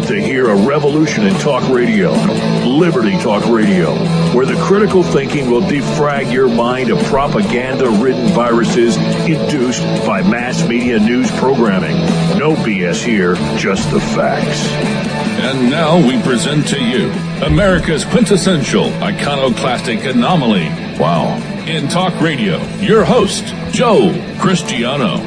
about to hear a revolution in talk radio, Liberty Talk Radio, where the critical thinking will defrag your mind of propaganda-ridden viruses induced by mass media news programming. No BS here, just the facts. And now we present to you America's quintessential iconoclastic anomaly. Wow. In talk radio, your host, Joe Cristiano.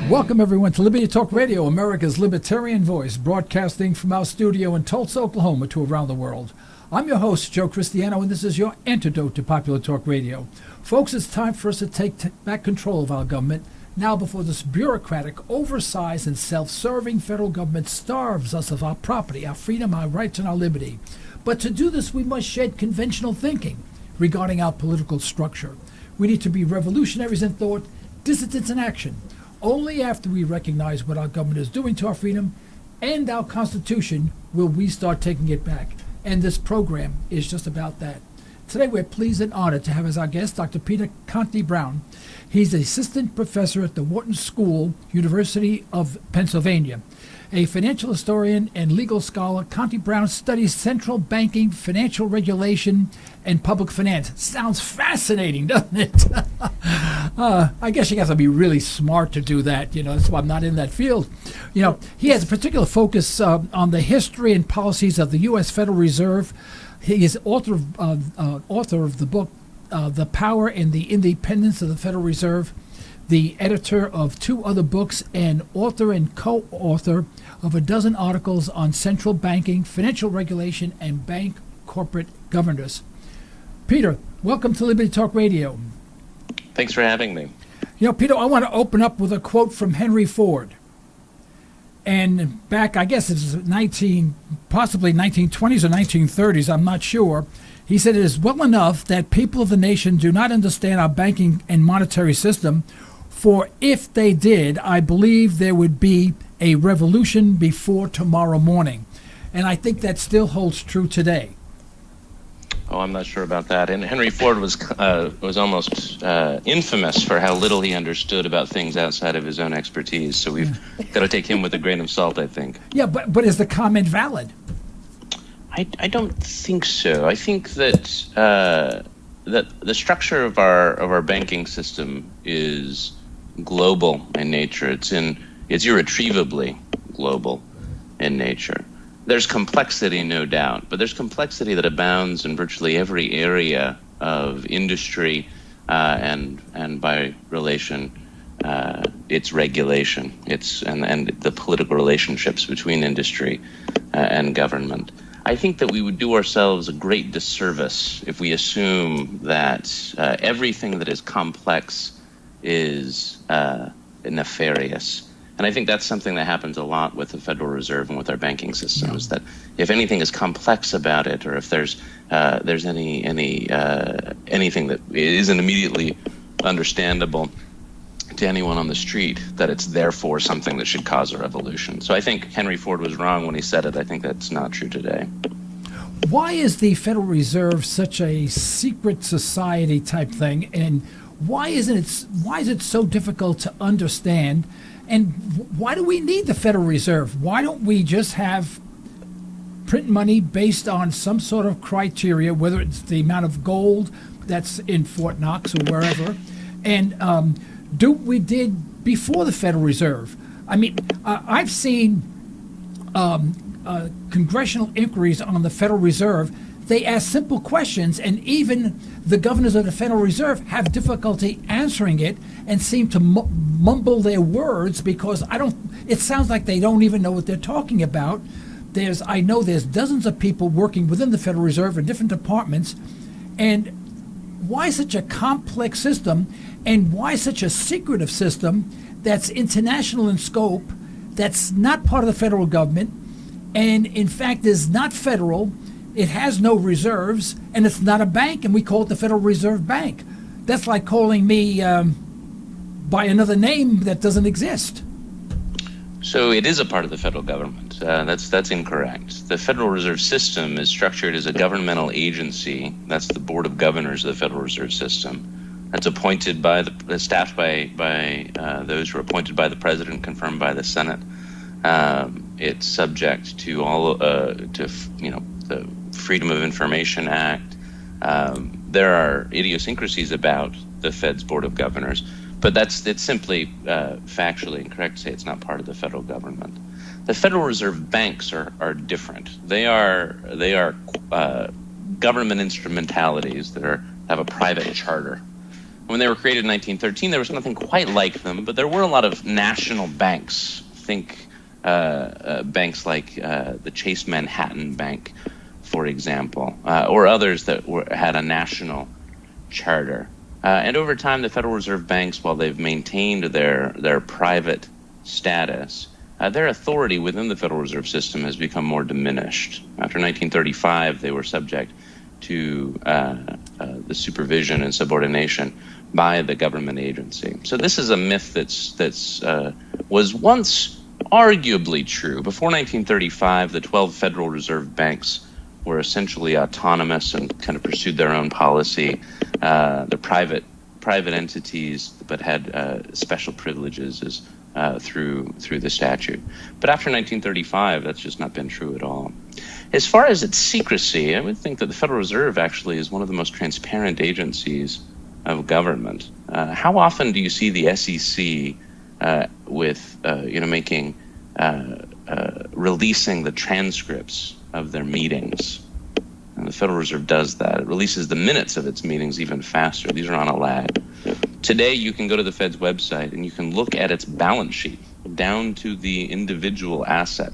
Welcome, everyone, to Liberty Talk Radio, America's libertarian voice, broadcasting from our studio in Tulsa, Oklahoma, to around the world. I'm your host, Joe Cristiano, and this is your antidote to popular talk radio. Folks, it's time for us to take back control of our government now before this bureaucratic, oversized, and self-serving federal government starves us of our property, our freedom, our rights, and our liberty. But to do this, we must shed conventional thinking regarding our political structure. We need to be revolutionaries in thought, dissidents in action. Only after we recognize what our government is doing to our freedom and our Constitution will we start taking it back. And this program is just about that. Today we're pleased and honored to have as our guest Dr. Peter Conti-Brown. He's an assistant professor at the Wharton School, University of Pennsylvania. A financial historian and legal scholar, Conti-Brown studies central banking, financial regulation, and public finance. Sounds fascinating, doesn't it? I guess you have to be really smart to do that. That's why I'm not in that field. He has a particular focus on the history and policies of the U.S. Federal Reserve. He is author of the book, The Power and the Independence of the Federal Reserve, the editor of 2 other books, and author and co-author of a dozen articles on central banking, financial regulation, and bank corporate governance. Peter, welcome to Liberty Talk Radio. Thanks for having me. Peter, I want to open up with a quote from Henry Ford. And back, I guess it's possibly 1920s or 1930s, I'm not sure. He said, "It is well enough that people of the nation do not understand our banking and monetary system, for if they did, I believe there would be a revolution before tomorrow morning." And I think that still holds true today. Oh, I'm not sure about that. And Henry Ford was almost infamous for how little he understood about things outside of his own expertise. So we've got to take him with a grain of salt, I think. Yeah, but is the comment valid? I don't think so. I think that that the structure of our banking system is global in nature. It's irretrievably global in nature. There's complexity, no doubt, but there's complexity that abounds in virtually every area of industry, and by relation, its regulation, and the political relationships between industry and government. I think that we would do ourselves a great disservice if we assume that everything that is complex is nefarious. And I think that's something that happens a lot with the Federal Reserve and with our banking system, is that if anything is complex about it, or if there's anything that isn't immediately understandable to anyone on the street, that it's therefore something that should cause a revolution. So I think Henry Ford was wrong when he said it. I think that's not true today. Why is the Federal Reserve such a secret society type thing, and why is it so difficult to understand? And why do we need the Federal Reserve? Why don't we just have print money based on some sort of criteria, whether it's the amount of gold that's in Fort Knox or wherever, and do what we did before the Federal Reserve? I mean, I've seen congressional inquiries on the Federal Reserve. They ask simple questions, and even the governors of the Federal Reserve have difficulty answering it and seem to mumble their words because it sounds like they don't even know what they're talking about. I know there's dozens of people working within the Federal Reserve in different departments, and why such a complex system, and why such a secretive system that's international in scope, that's not part of the federal government, and in fact is not federal. It has no reserves, and it's not a bank, and we call it the Federal Reserve Bank. That's like calling me by another name that doesn't exist. So it is a part of the federal government. That's incorrect. The Federal Reserve System is structured as a governmental agency. That's the Board of Governors of the Federal Reserve System. That's appointed staffed by those who are appointed by the President, confirmed by the Senate. It's subject to all the Freedom of Information Act. There are idiosyncrasies about the Fed's Board of Governors, but it's simply factually incorrect to say it's not part of the federal government. The Federal Reserve banks are different. They are government instrumentalities that have a private charter. When they were created in 1913, there was nothing quite like them, but there were a lot of national banks. Think banks like the Chase Manhattan Bank, for example, or others that had a national charter. And over time, the Federal Reserve banks, while they've maintained their private status, their authority within the Federal Reserve System has become more diminished. After 1935, they were subject to the supervision and subordination by the government agency. So this is a myth that's was once arguably true. Before 1935, the 12 Federal Reserve banks were essentially autonomous and kind of pursued their own policy. They're private entities, but had special privileges through the statute. But after 1935, that's just not been true at all. As far as its secrecy, I would think that the Federal Reserve actually is one of the most transparent agencies of government. How often do you see the SEC releasing the transcripts of their meetings? And the Federal Reserve does that. It releases the minutes of its meetings even faster. These are on a lag. Today, you can go to the Fed's website and you can look at its balance sheet down to the individual asset.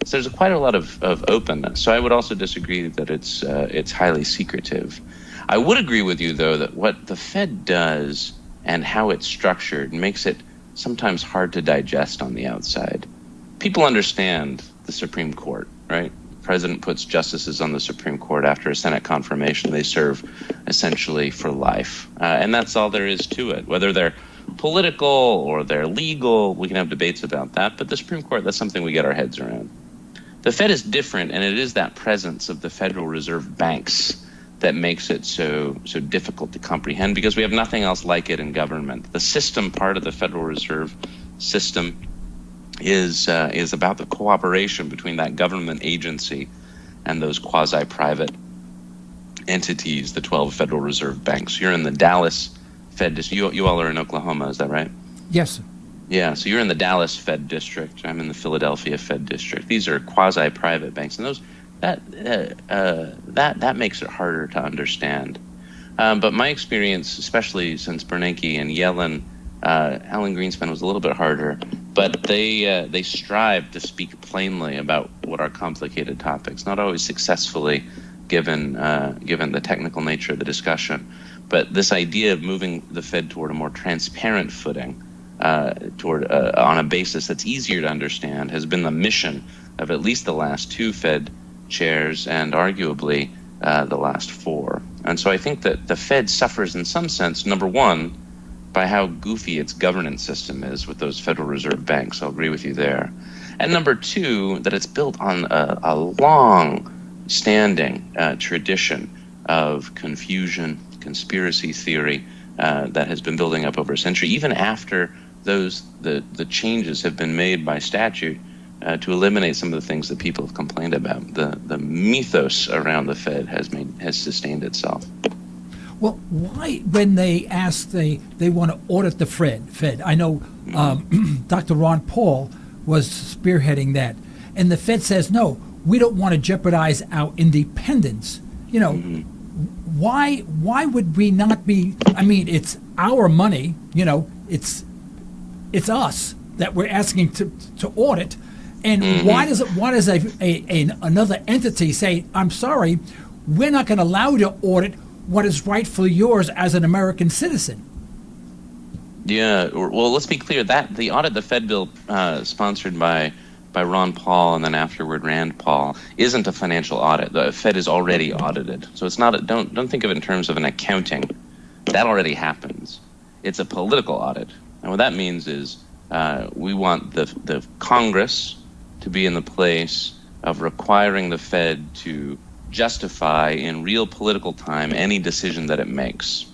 So there's quite a lot of openness. So I would also disagree that it's highly secretive. I would agree with you, though, that what the Fed does and how it's structured makes it sometimes hard to digest on the outside. People understand the Supreme Court, right? The president puts justices on the Supreme Court after a Senate confirmation. They serve essentially for life. And that's all there is to it. Whether they're political or they're legal, we can have debates about that. But the Supreme Court, that's something we get our heads around. The Fed is different, and it is that presence of the Federal Reserve banks that makes it so difficult to comprehend, because we have nothing else like it in government. The system part of the Federal Reserve System is about the cooperation between that government agency and those quasi-private entities, the 12 Federal Reserve banks. You're in the Dallas Fed District. You all are in Oklahoma, is that right? Yes. Yeah, so you're in the Dallas Fed District. I'm in the Philadelphia Fed District. These are quasi-private banks, and those that makes it harder to understand. But my experience, especially since Bernanke and Yellen, Alan Greenspan was a little bit harder, but they strive to speak plainly about what are complicated topics, not always successfully given the technical nature of the discussion. But this idea of moving the Fed toward a more transparent footing, on a basis that's easier to understand, has been the mission of at least the last two Fed chairs and arguably the last four. And so I think that the Fed suffers in some sense, number one, by how goofy its governance system is with those Federal Reserve banks. I'll agree with you there. And number two, that it's built on a long-standing tradition of confusion, conspiracy theory that has been building up over a century, even after the changes have been made by statute to eliminate some of the things that people have complained about. The mythos around the Fed has sustained itself. Well, why, when they ask, they want to audit the Fed? I know Dr. Ron Paul was spearheading that. And the Fed says, no, we don't want to jeopardize our independence. You know, why would we not be, I mean, it's our money, you know, it's us that we're asking to audit. And why does another entity say, I'm sorry, we're not going to allow you to audit what is rightfully yours as an American citizen? Yeah, well, let's be clear that the audit, the Fed bill sponsored by Ron Paul and then afterward Rand Paul, isn't a financial audit. The Fed is already audited, so it's not. Don't think of it in terms of an accounting. That already happens. It's a political audit, and what that means is we want the Congress to be in the place of requiring the Fed to justify in real political time any decision that it makes.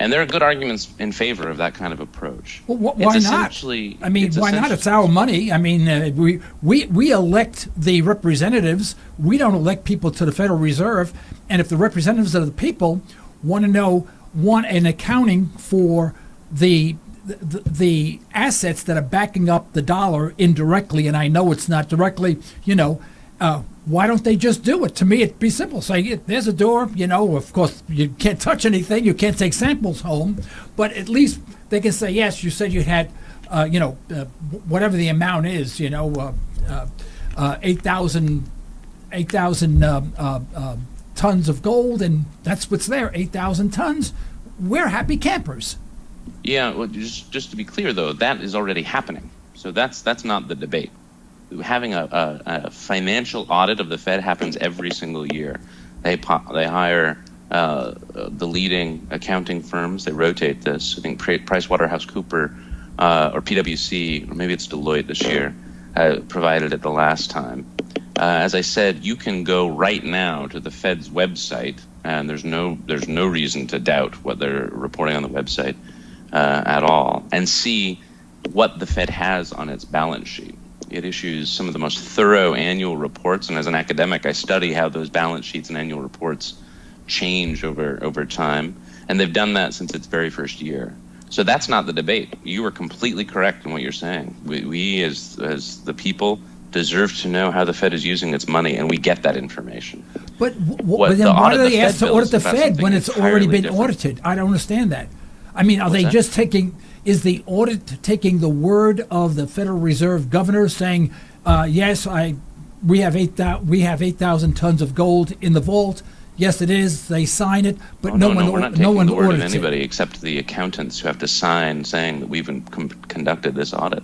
And there are good arguments in favor of that kind of approach. Well, why not? I mean, why not? It's our money. I mean, we elect the representatives. We don't elect people to the Federal Reserve. And if the representatives of the people want an accounting for the assets that are backing up the dollar indirectly, and I know it's not directly, why don't they just do it? To me, it'd be simple. Say, there's a door, of course, you can't touch anything, you can't take samples home, but at least they can say, yes, you said you had, whatever the amount is, 8,000 tons of gold, and that's what's there, 8,000 tons. We're happy campers. Yeah, well, just to be clear, though, that is already happening. So that's not the debate. Having a financial audit of the Fed happens every single year. They hire the leading accounting firms. They rotate this. I think PricewaterhouseCoopers or PwC, or maybe it's Deloitte this year, provided it the last time. As I said, you can go right now to the Fed's website, and there's no reason to doubt what they're reporting on the website at all, and see what the Fed has on its balance sheet. It issues some of the most thorough annual reports, and as an academic, I study how those balance sheets and annual reports change over time, and they've done that since its very first year. So that's not the debate. You are completely correct in what you're saying. We as the people deserve to know how the Fed is using its money, and we get that information. But then why do they ask to audit the Fed when it's already been audited? I don't understand that. I mean, are they just taking... Is the audit taking the word of the Federal Reserve governor saying, yes, we have 8,000 tons of gold in the vault? Yes, it is. They sign it, but no one we're not taking the word of audits anybody it. Except the accountants who have to sign saying that we've conducted this audit.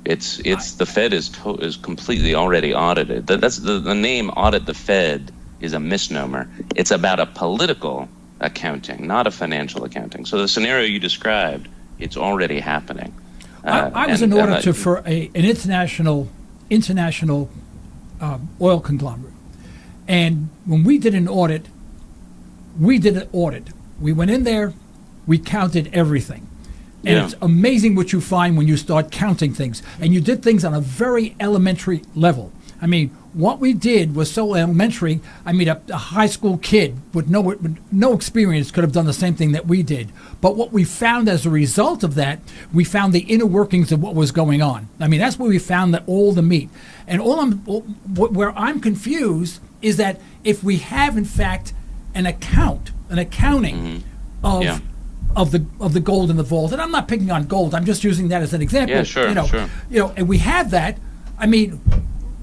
It's the Fed is completely already audited. That's the name audit the Fed is a misnomer. It's about a political accounting, not a financial accounting. So the scenario you described, it's already happening. I was an auditor for an international oil conglomerate. And when we did an audit, we went in there, we counted everything. And it's amazing what you find when you start counting things. And you did things on a very elementary level. I mean, what we did was so elementary. I mean, a high school kid with no experience could have done the same thing that we did. But what we found as a result of that, we found the inner workings of what was going on. I mean, that's where we found all the meat. And where I'm confused is that if we have, in fact, an accounting of the gold in the vault, and I'm not picking on gold, I'm just using that as an example. Yeah, sure. And we have that. I mean,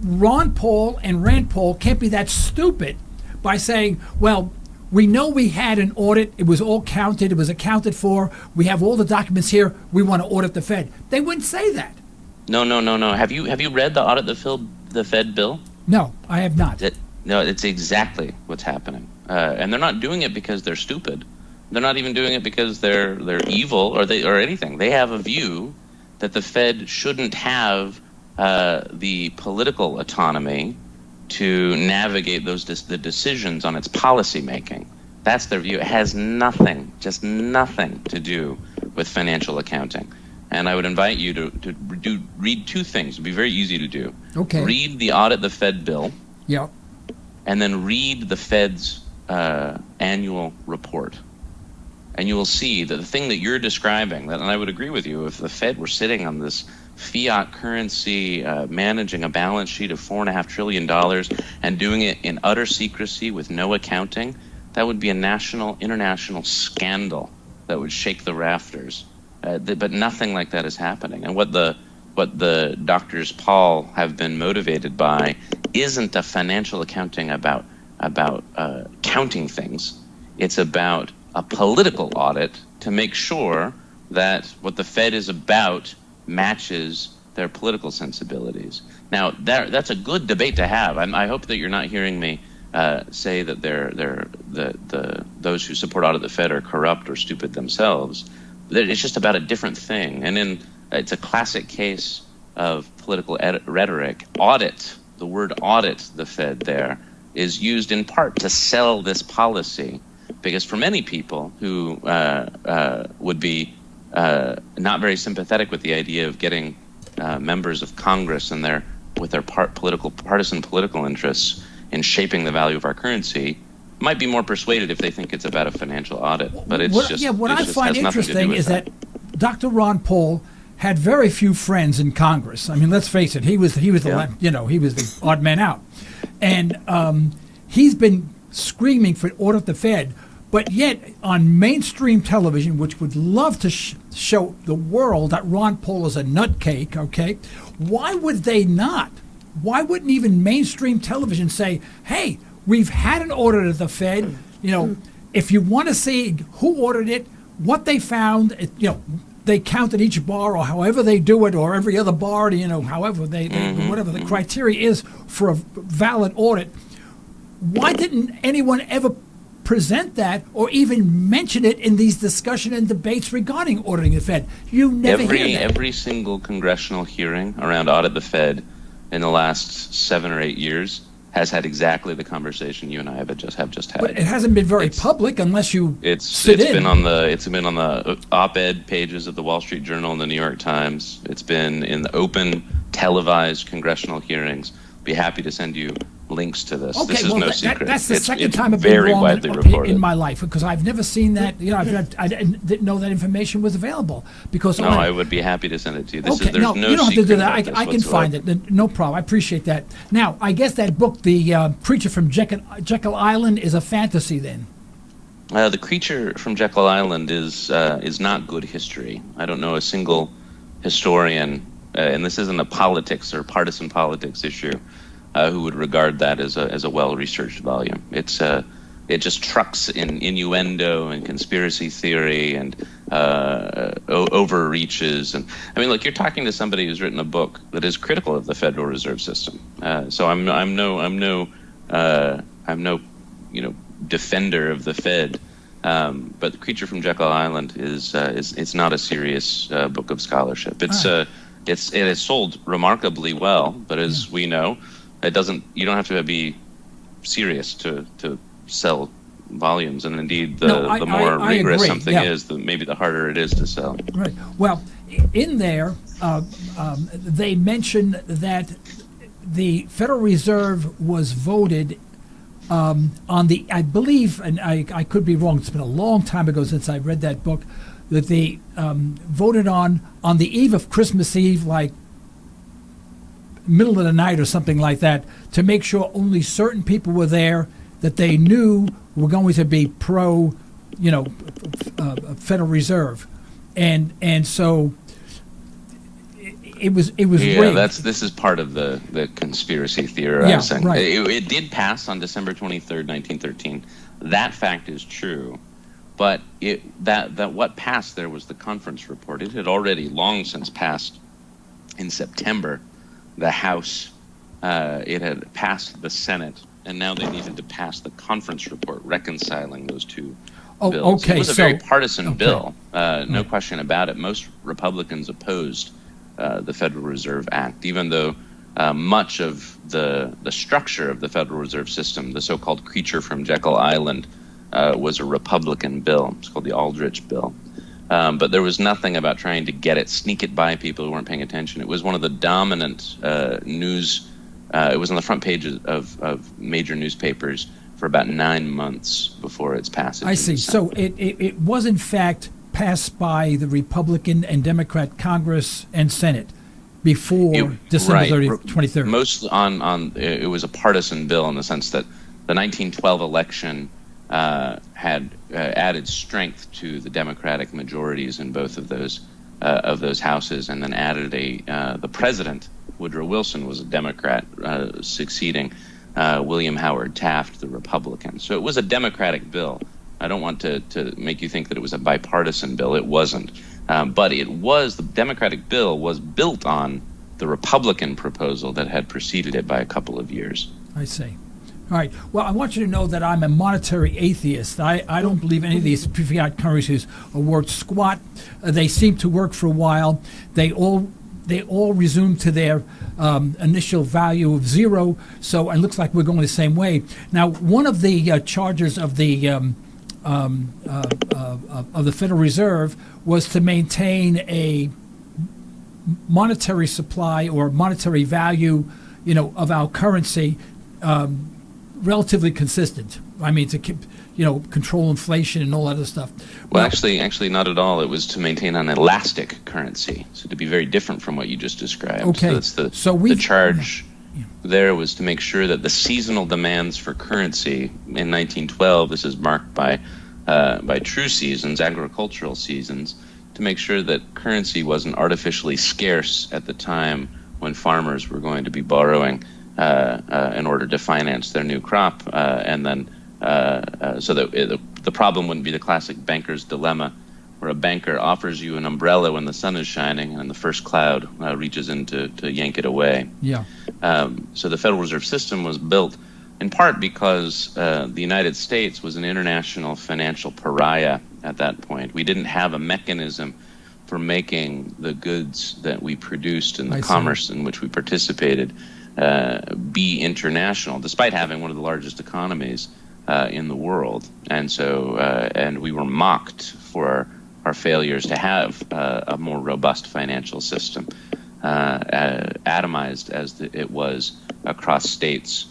Ron Paul and Rand Paul can't be that stupid by saying, well, we know we had an audit. It was all counted. It was accounted for. We have all the documents here. We want to audit the Fed. They wouldn't say that. No. Have you read the audit the Fed bill? No, I have not. No, it's exactly what's happening. And they're not doing it because they're stupid. They're not even doing it because they're evil or anything. They have a view that the Fed shouldn't have the political autonomy to navigate the decisions on its policy making. That's their view. It has nothing to do with financial accounting. And I would invite you to read two things. It'd be very easy to do. Okay. Read the Audit the Fed bill. Yep. And then read the Fed's annual report. And you will see that the thing that you're describing, and I would agree with you, if the Fed were sitting on this fiat currency, managing a balance sheet of $4.5 trillion and doing it in utter secrecy with no accounting, that would be a international scandal that would shake the rafters. But nothing like that is happening. And what the Drs. Paul have been motivated by isn't a financial accounting about counting things. It's about a political audit to make sure that what the Fed is about matches their political sensibilities. Now, that's a good debate to have. I hope that you're not hearing me say that those who support audit the Fed are corrupt or stupid themselves. It's just about a different thing. And it's a classic case of political rhetoric. Audit, the word audit the Fed there, is used in part to sell this policy because for many people who would be not very sympathetic with the idea of getting members of Congress and with their partisan political interests in shaping the value of our currency, might be more persuaded if they think it's about a financial audit. But what I find interesting is that Dr. Ron Paul had very few friends in Congress. I mean, let's face it, he was the odd man out, and he's been screaming for audit the Fed. But yet, on mainstream television, which would love to show the world that Ron Paul is a nutcake, okay, why would they not? Why wouldn't even mainstream television say, hey, we've had an audit of the Fed, if you want to see who audited it, what they found, they counted each bar or however they do it, or every other bar, however whatever the criteria is for a valid audit. Why didn't anyone ever present that or even mention it in these discussion and debates regarding auditing the Fed? You never hear that. Every single congressional hearing around audit the Fed in the last 7 or 8 years has had exactly the conversation you and I have just had. But it hasn't been very public unless you It's been on the op-ed pages of the Wall Street Journal and the New York Times. It's been in the open televised congressional hearings. Be happy to send you links to this. Okay, this is no secret. That's the second time I've been very wrong widely in my life, because I've never seen that. I didn't know that information was available. Because I would be happy to send it to you. You don't have to do that. I can find it. No problem. I appreciate that. Now, I guess that book, The Creature from Jekyll Island, is a fantasy then. The Creature from Jekyll Island is not good history. I don't know a single historian, and this isn't a politics or partisan politics issue, who would regard that as a well-researched volume. It just trucks in innuendo and conspiracy theory and overreaches. And I mean, look, you're talking to somebody who's written a book that is critical of the Federal Reserve System. So I'm no defender of the Fed. But The Creature from Jekyll Island is not a serious book of scholarship. It has sold remarkably well, but as we know, you don't have to be serious to sell volumes, and indeed the more rigorous something is, maybe the harder it is to sell. Right. Well, in there, they mention that the Federal Reserve was voted on the, I believe, and I could be wrong, it's been a long time ago since I read that book, that they voted on the eve of Christmas Eve, like middle of the night or something like that, to make sure only certain people were there that they knew were going to be pro, Federal Reserve, and so it was rigged. This is part of the conspiracy theorizing. Right. It did pass on December 23rd, 1913. That fact is true, but that what passed there was the conference report. It had already long since passed in September. The House, it had passed the Senate, and now they needed to pass the conference report reconciling those two bills. Okay, it was a very partisan bill, no question about it. Most Republicans opposed the Federal Reserve Act, even though much of the structure of the Federal Reserve System, the so-called Creature from Jekyll Island, was a Republican bill. It's called the Aldrich Bill. But there was nothing about trying to sneak it by people who weren't paying attention. It was one of the dominant news. It was on the front pages of major newspapers for about 9 months before its passage. I see. So it was in fact passed by the Republican and Democrat Congress and Senate before December 23rd. Most it was a partisan bill in the sense that the 1912 election had added strength to the Democratic majorities in both of those houses, and then added the president, Woodrow Wilson, was a Democrat, succeeding William Howard Taft, the Republican. So it was a Democratic bill. I don't want to make you think that it was a bipartisan bill. It wasn't. But the Democratic bill was built on the Republican proposal that had preceded it by a couple of years. I see. All right. Well, I want you to know that I'm a monetary atheist. I don't believe any of these fiat currencies are worth squat. They seem to work for a while. They all resume to their initial value of zero. So it looks like we're going the same way. Now, one of the charges of the of the Federal Reserve was to maintain a monetary supply or monetary value, of our currency relatively consistent. I mean, to keep, control inflation and all that other stuff. Well, actually, not at all. It was to maintain an elastic currency, so to be very different from what you just described. Okay. So the charge there was to make sure that the seasonal demands for currency in 1912, this is marked by true seasons, agricultural seasons, to make sure that currency wasn't artificially scarce at the time when farmers were going to be borrowing in order to finance their new crop, and then so that the problem wouldn't be the classic banker's dilemma, where a banker offers you an umbrella when the sun is shining and the first cloud reaches in to yank it away. Yeah. So the Federal Reserve System was built in part because the United States was an international financial pariah at that point. We didn't have a mechanism for making the goods that we produced and the commerce in which we participated be international, despite having one of the largest economies in the world. And so, and we were mocked for our failures to have a more robust financial system, atomized as it was across states,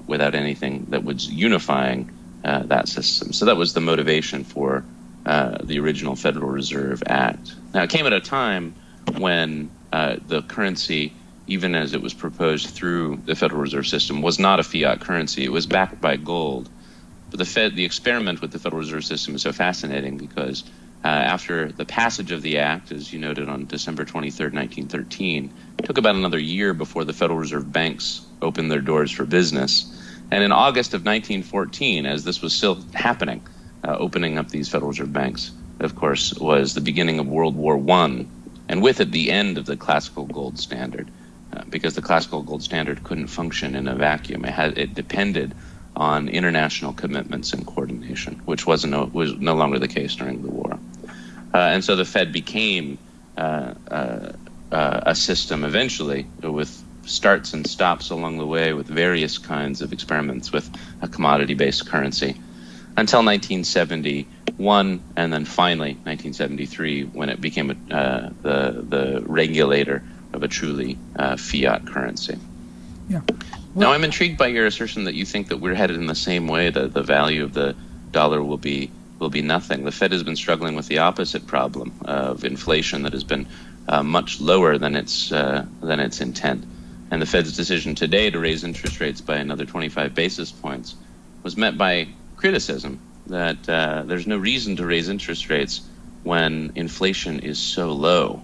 without anything that was unifying that system. So that was the motivation for the original Federal Reserve Act. Now, it came at a time when the currency, even as it was proposed through the Federal Reserve System, was not a fiat currency. It was backed by gold. But the experiment with the Federal Reserve System is so fascinating because after the passage of the Act, as you noted, on December 23rd, 1913, it took about another year before the Federal Reserve banks opened their doors for business. And in August of 1914, as this was still happening, opening up these Federal Reserve banks, of course, was the beginning of World War I, and with it the end of the classical gold standard, because the classical gold standard couldn't function in a vacuum. It depended on international commitments and coordination, which was no longer the case during the war. And so the Fed became a system eventually with starts and stops along the way, with various kinds of experiments with a commodity-based currency, until 1971, and then finally 1973, when it became the regulator of a truly fiat currency. Yeah. Now, I'm intrigued by your assertion that you think that we're headed in the same way, that the value of the dollar will be nothing. The Fed has been struggling with the opposite problem of inflation that has been much lower than its intent. And the Fed's decision today to raise interest rates by another 25 basis points was met by criticism that there's no reason to raise interest rates when inflation is so low.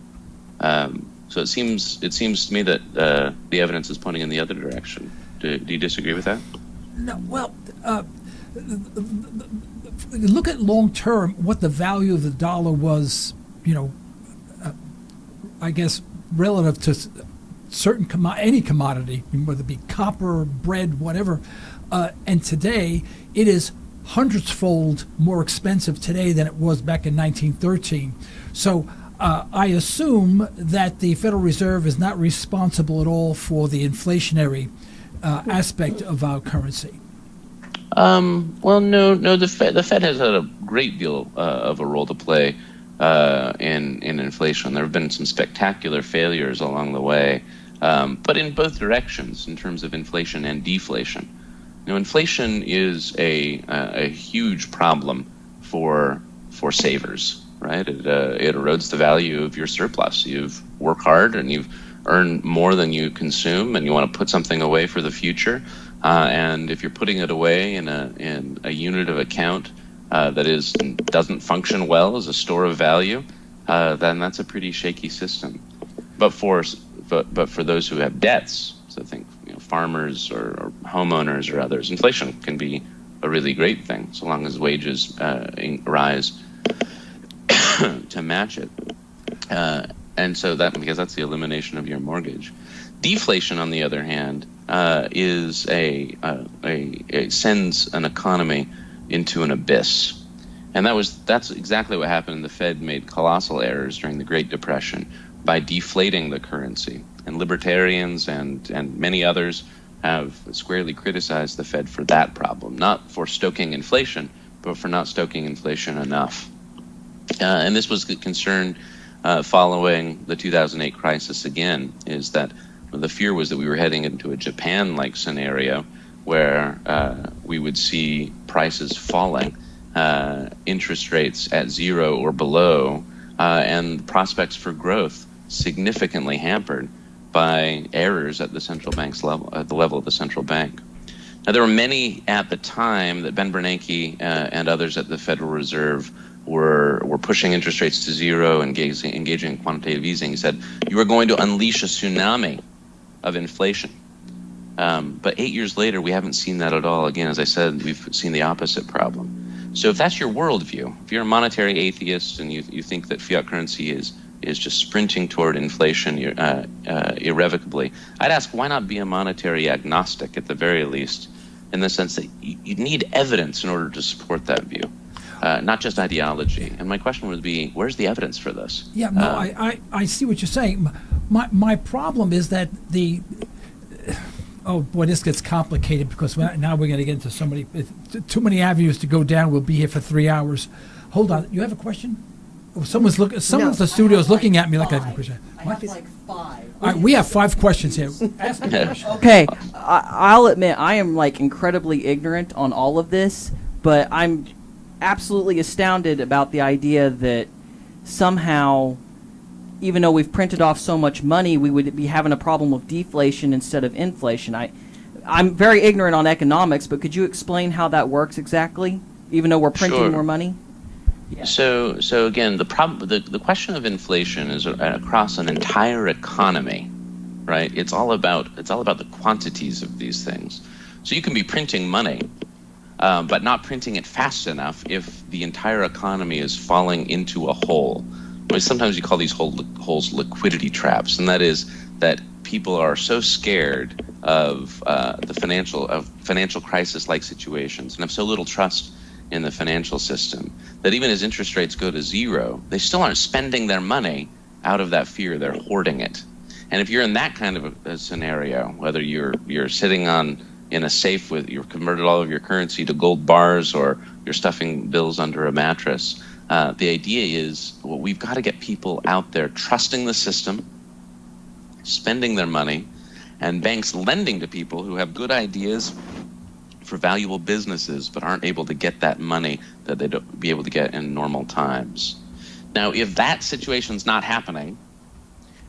So it seems to me that the evidence is pointing in the other direction. Do you disagree with that? No. Well, look at long term what the value of the dollar was. I guess relative to certain any commodity, whether it be copper, bread, whatever. And today, it is hundreds-fold more expensive today than it was back in 1913. So I assume that the Federal Reserve is not responsible at all for the inflationary aspect of our currency. Well, no. The Fed has had a great deal of a role to play in inflation. There have been some spectacular failures along the way, but in both directions in terms of inflation and deflation. Inflation is a huge problem for savers, right? It erodes the value of your surplus. You've worked hard and you've earned more than you consume, and you want to put something away for the future. And if you're putting it away in a unit of account that doesn't function well as a store of value, then that's a pretty shaky system. But for those who have debts, so think farmers or homeowners or others, inflation can be a really great thing so long as wages rise to match it. And so because that's the elimination of your mortgage. Deflation, on the other hand, is it sends an economy into an abyss. And that's exactly what happened. The Fed made colossal errors during the Great Depression by deflating the currency. And libertarians and many others have squarely criticized the Fed for that problem, not for stoking inflation, but for not stoking inflation enough. And this was the concern following the 2008 crisis again, is that the fear was that we were heading into a Japan-like scenario where we would see prices falling, interest rates at zero or below, and prospects for growth significantly hampered by errors at the central bank's level, at the level of the central bank. Now, there were many at the time that Ben Bernanke and others at the Federal Reserve were pushing interest rates to zero, engaging in quantitative easing. He said, you are going to unleash a tsunami of inflation. But 8 years later, we haven't seen that at all. Again, as I said, we've seen the opposite problem. So if that's your worldview, if you're a monetary atheist and you think that fiat currency is just sprinting toward inflation irrevocably, I'd ask, why not be a monetary agnostic at the very least, in the sense that you need evidence in order to support that view, not just ideology. And my question would be, where's the evidence for this? Yeah, no, I see what you're saying. My problem is that oh boy, this gets complicated because now we're going to get into so many, too many avenues to go down. We'll be here for 3 hours. Hold on, you have a question? Oh, someone's the studio's looking at me like I have a question. I have like 5. All right, we have 5 questions here. Ask a question. Okay, I'll admit I am like incredibly ignorant on all of this, but I'm absolutely astounded about the idea that somehow, even though we've printed off so much money, we would be having a problem with deflation instead of inflation. I'm very ignorant on economics, but could you explain how that works exactly, even though we're printing more money? Yeah. So again, the question of inflation is across an entire economy, right? It's all about the quantities of these things. So you can be printing money, but not printing it fast enough if the entire economy is falling into a hole. Sometimes you call these holes liquidity traps, and that is that people are so scared of financial crisis-like situations and have so little trust in the financial system that even as interest rates go to zero, they still aren't spending their money out of that fear. They're hoarding it. And if you're in that kind of a scenario, whether you're sitting in a safe you've converted all of your currency to gold bars, or you're stuffing bills under a mattress, the idea is, well, we've got to get people out there trusting the system, spending their money, and banks lending to people who have good ideas for valuable businesses but aren't able to get that money that they'd be able to get in normal times. Now, if that situation's not happening,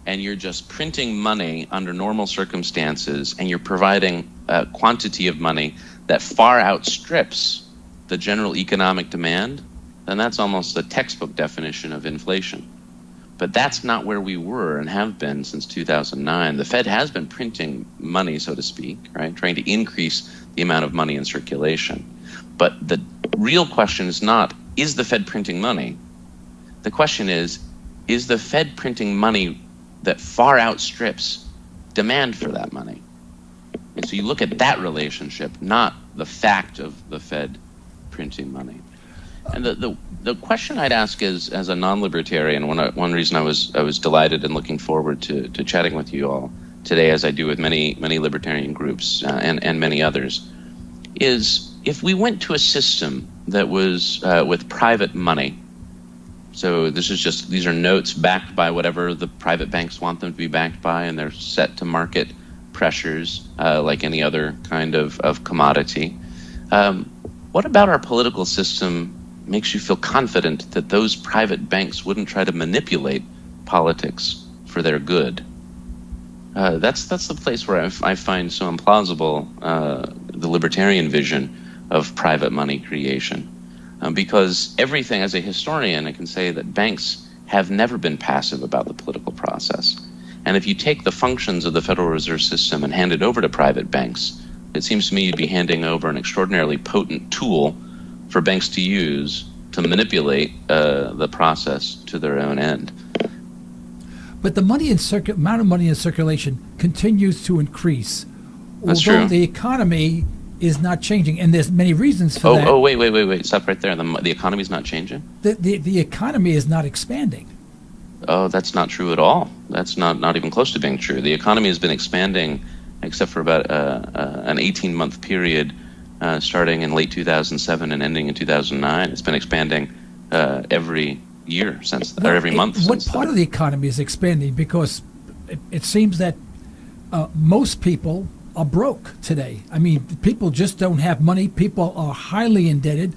and you're just printing money under normal circumstances, and you're providing a quantity of money that far outstrips the general economic demand, then that's almost a textbook definition of inflation. But that's not where we were and have been since 2009. The Fed has been printing money, so to speak, right, trying to increase the amount of money in circulation. But the real question is not, is the Fed printing money? The question is the Fed printing money that far outstrips demand for that money? And so you look at that relationship, not the fact of the Fed printing money. And the question I'd ask is, as a non-libertarian, one reason I was delighted and looking forward to chatting with you all today, as I do with many libertarian groups and many others, is if we went to a system that was with private money. So these are notes backed by whatever the private banks want them to be backed by, and they're set to market pressures like any other kind of commodity. What about our political system makes you feel confident that those private banks wouldn't try to manipulate politics for their good? That's the place where I find so implausible the libertarian vision of private money creation. Because everything, as a historian, I can say that banks have never been passive about the political process. And if you take the functions of the Federal Reserve System and hand it over to private banks, it seems to me you'd be handing over an extraordinarily potent tool for banks to use to manipulate the process to their own end. But the amount of money in circulation continues to increase, That's although true. the economy is not changing, and there's many reasons for that. Oh, wait, stop right there. The economy's not changing? The economy is not expanding. Oh, that's not true at all. That's not even close to being true. The economy has been expanding, except for about an 18-month period starting in late 2007 and ending in 2009. It's been expanding every year since, or every month since. What part of the economy is expanding? Because it seems that most people are broke today. I mean, people just don't have money. People are highly indebted.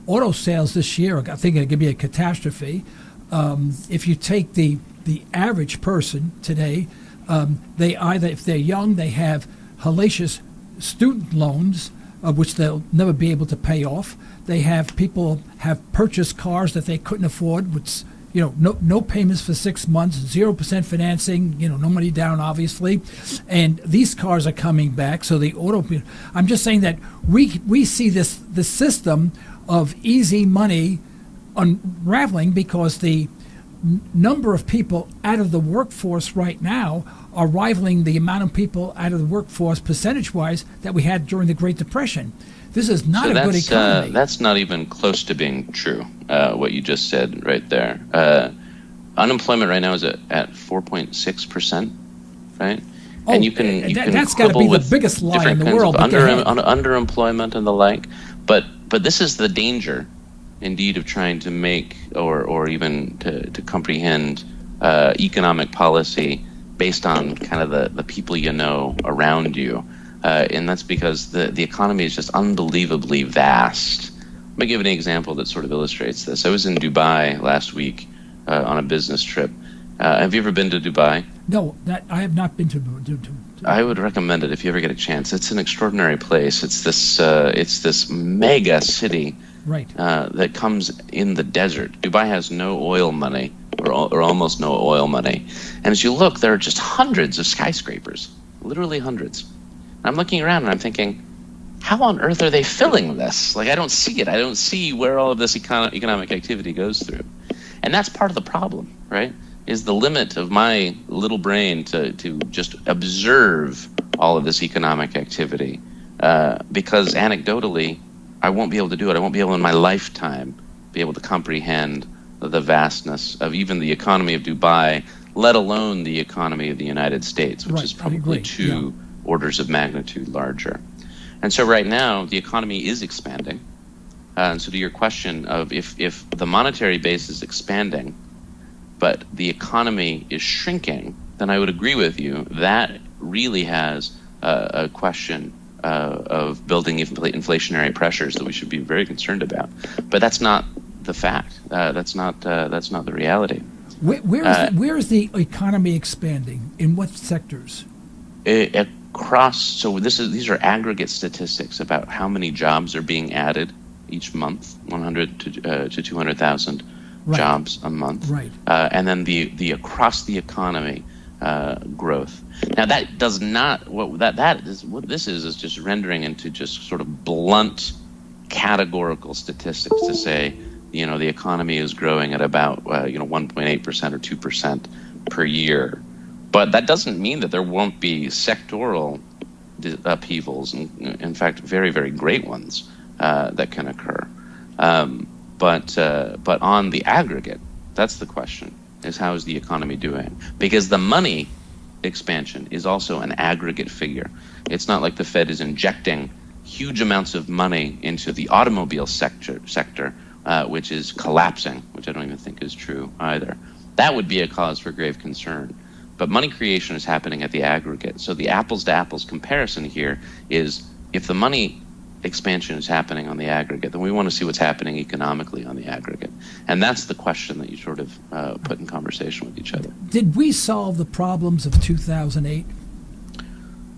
Auto sales this year, I think it could be a catastrophe. If you take the average person today, they either, if they're young, they have hellacious student loans, which they'll never be able to pay off. They have people have purchased cars that they couldn't afford, which, no payments for 6 months, 0% financing, no money down, obviously. And these cars are coming back. So I'm just saying that we see the system of easy money unraveling because the number of people out of the workforce right now are rivaling the amount of people out of the workforce percentage-wise that we had during the Great Depression. This is not a good economy. That's not even close to being true, what you just said right there. Unemployment right now is at 4.6%, right? And you can that's got to be the biggest lie in the world. Underemployment and the like. But this is the danger, indeed, of trying to make or even to comprehend economic policy based on kind of the people around you. And that's because the economy is just unbelievably vast. Let me give an example that sort of illustrates this. I was in Dubai last week on a business trip. Have you ever been to Dubai? No, I have not been to I would recommend it if you ever get a chance. It's an extraordinary place. It's this mega city, right, that comes in the desert. Dubai has no oil money, or almost no oil money. And as you look, there are just hundreds of skyscrapers, literally hundreds. And I'm looking around and I'm thinking, how on earth are they filling this? Like, I don't see it. I don't see where all of this economic activity goes through. And that's part of the problem, right? Is the limit of my little brain to just observe all of this economic activity. Because anecdotally, I won't be able to do it. I won't be able in my lifetime be able to comprehend the vastness of even the economy of Dubai, let alone the economy of the United States, which is probably two orders of magnitude larger. And so right now, the economy is expanding. And so to your question of if the monetary base is expanding, but the economy is shrinking, then I would agree with you. That really has a question of building inflationary pressures that we should be very concerned about. But that's not the fact. That's not the reality. Where is the economy expanding? In what sectors? These are aggregate statistics about how many jobs are being added each month, 100 to 200,000 jobs a month, right? And then the across the economy growth. Now that does not what this is just rendering into just sort of blunt categorical statistics to say, the economy is growing at about 1.8% or 2% per year. But that doesn't mean that there won't be sectoral upheavals, and in fact, very, very great ones that can occur. But on the aggregate, that's the question, is how is the economy doing? Because the money expansion is also an aggregate figure. It's not like the Fed is injecting huge amounts of money into the automobile sector, which is collapsing, which I don't even think is true either. That would be a cause for grave concern. But money creation is happening at the aggregate. So the apples to apples comparison here is, if the money expansion is happening on the aggregate, then we want to see what's happening economically on the aggregate. And that's the question that you sort of put in conversation with each other. Did we solve the problems of 2008?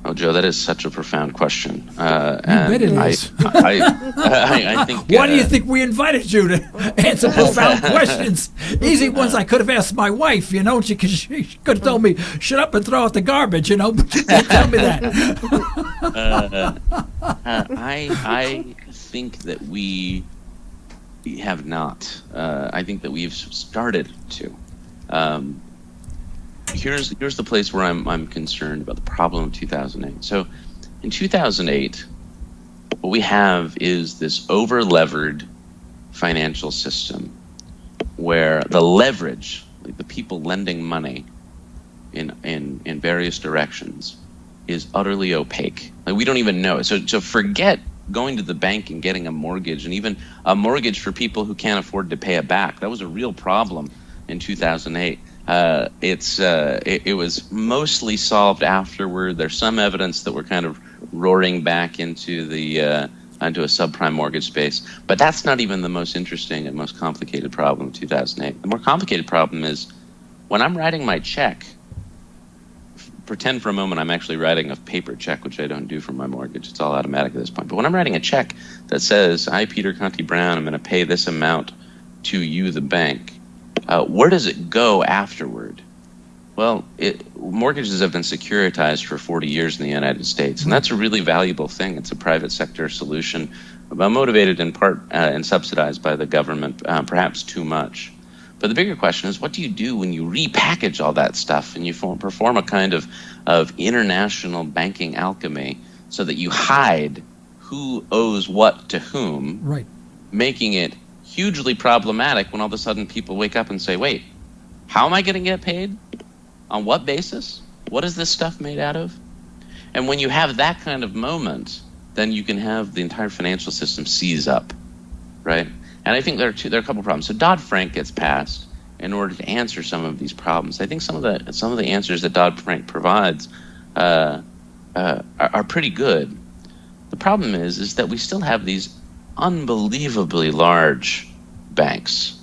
Oh, Joe, that is such a profound question. You bet it is. I think. Why do you think we invited you to answer profound questions? Easy ones I could have asked my wife, she could have told me, shut up and throw out the garbage, but you didn't tell me that. I think that we have not. I think that we've started to. Here's the place where I'm concerned about the problem of 2008. So in 2008, what we have is this over-levered financial system where the leverage, like the people lending money in various directions, is utterly opaque. Like, we don't even know it. So forget going to the bank and getting a mortgage, and even a mortgage for people who can't afford to pay it back. That was a real problem in 2008. It was mostly solved afterward. There's some evidence that we're kind of roaring back into a subprime mortgage space, but that's not even the most interesting and most complicated problem of 2008. The more complicated problem is when I'm writing my check. Pretend for a moment I'm actually writing a paper check, which I don't do for my mortgage. It's all automatic at this point. But when I'm writing a check that says, I, Peter Conti-Brown, I'm going to pay this amount to you, the bank, where does it go afterward? Well, mortgages have been securitized for 40 years in the United States, and that's a really valuable thing. It's a private sector solution, motivated in part and subsidized by the government, perhaps too much. But the bigger question is, what do you do when you repackage all that stuff and you perform a kind of international banking alchemy so that you hide who owes what to whom, right, making it hugely problematic when all of a sudden people wake up and say, wait, how am I going to get paid? On what basis? What is this stuff made out of? And when you have that kind of moment, then you can have the entire financial system seize up, right? And I think there are a couple problems. So Dodd-Frank gets passed in order to answer some of these problems. I think some of the answers that Dodd-Frank provides are pretty good. The problem is that we still have these unbelievably large banks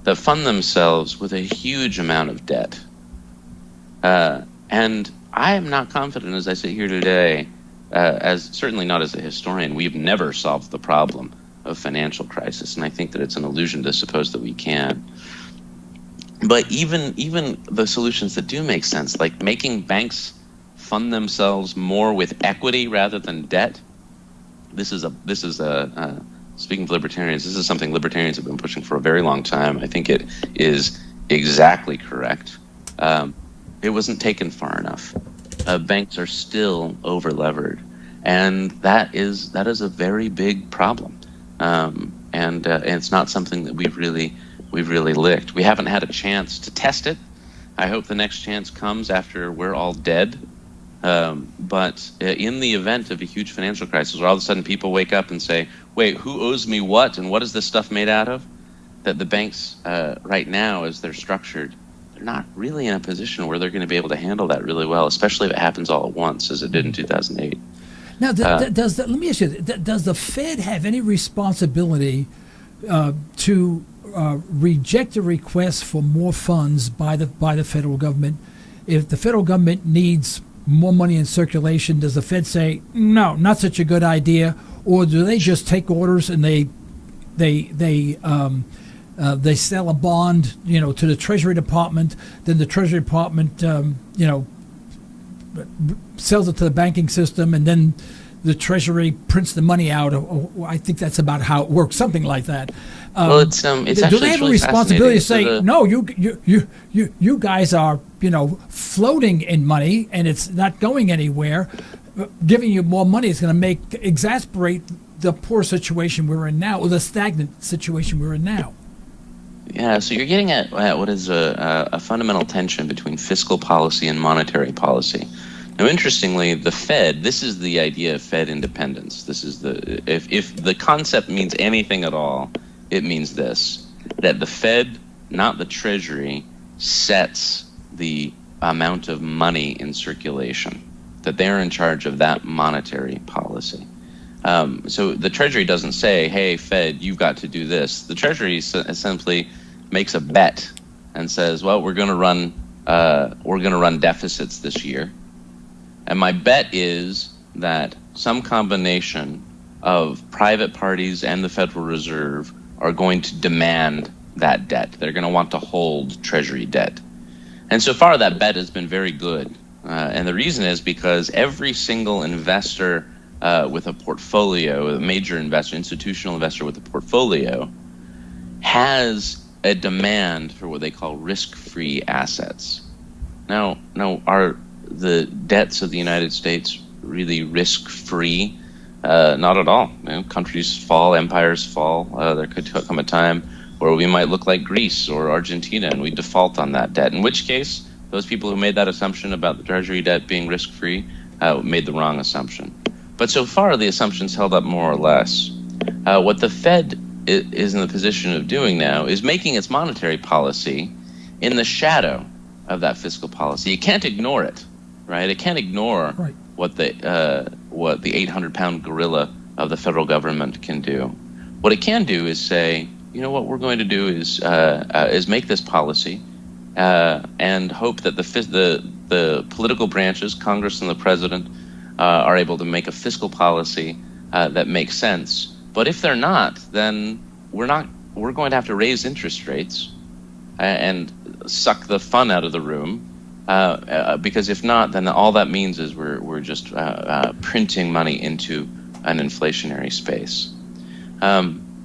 that fund themselves with a huge amount of debt. And I am not confident, as I sit here today, as certainly not as a historian, we've never solved the problem of financial crisis, and I think that it's an illusion to suppose that we can. But even the solutions that do make sense, like making banks fund themselves more with equity rather than debt, this is speaking of libertarians, this is something libertarians have been pushing for a very long time. I think it is exactly correct. It wasn't taken far enough. Banks are still over-levered, and that is a very big problem. And it's not something that we've really licked. We haven't had a chance to test it. I hope the next chance comes after we're all dead. But in the event of a huge financial crisis, where all of a sudden people wake up and say, wait, who owes me what, and what is this stuff made out of? That the banks right now, as they're structured, they're not really in a position where they're going to be able to handle that really well, especially if it happens all at once, as it did in 2008. Now, let me ask you, does the Fed have any responsibility to reject a request for more funds by the federal government? If the federal government needs more money in circulation, does the Fed say, no, not such a good idea? Or do they just take orders and they sell a bond, to the Treasury Department, then the Treasury Department, sells it to the banking system, and then the Treasury prints the money out? I think that's about how it works, something like that. Well, it's do they have a responsibility to say, no, you guys are floating in money and it's not going anywhere? Giving you more money is going to exasperate the poor situation we're in now, or the stagnant situation we're in now. Yeah, so you're getting at what is a fundamental tension between fiscal policy and monetary policy. Now, interestingly, the Fed, this is the idea of Fed independence. This is if the concept means anything at all, it means this, that the Fed, not the Treasury, sets the amount of money in circulation, that they're in charge of that monetary policy. So the Treasury doesn't say, hey, Fed, you've got to do this. The Treasury simply makes a bet and says, well, we're going to run deficits this year. And my bet is that some combination of private parties and the Federal Reserve are going to demand that debt. They're going to want to hold Treasury debt. And so far, that bet has been very good. And the reason is because every single investor with a portfolio, a major investor, institutional investor with a portfolio, has a demand for what they call risk-free assets. Now, are the debts of the United States really risk-free? Not at all. Countries fall, empires fall. There could come a time where we might look like Greece or Argentina and we default on that debt, in which case those people who made that assumption about the Treasury debt being risk-free made the wrong assumption. But so far, the assumptions held up more or less. What the Fed is in the position of doing now is making its monetary policy in the shadow of that fiscal policy. You can't ignore it, right? It can't ignore what the 800-pound gorilla of the federal government can do. What it can do is say, you know, what we're going to do is make this policy and hope that the political branches, Congress and the president, are able to make a fiscal policy that makes sense. But if they're not, then we're going to have to raise interest rates and suck the fun out of the room. Because if not, then all that means is we're just printing money into an inflationary space.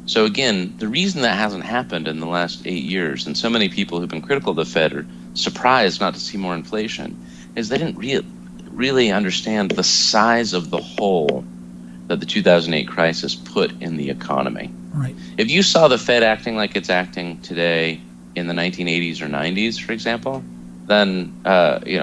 So again, the reason that hasn't happened in the last 8 years, and so many people who've been critical of the Fed are surprised not to see more inflation, is they didn't really understand the size of the hole that the 2008 crisis put in the economy. Right. If you saw the Fed acting like it's acting today in the 1980s or 90s, for example, then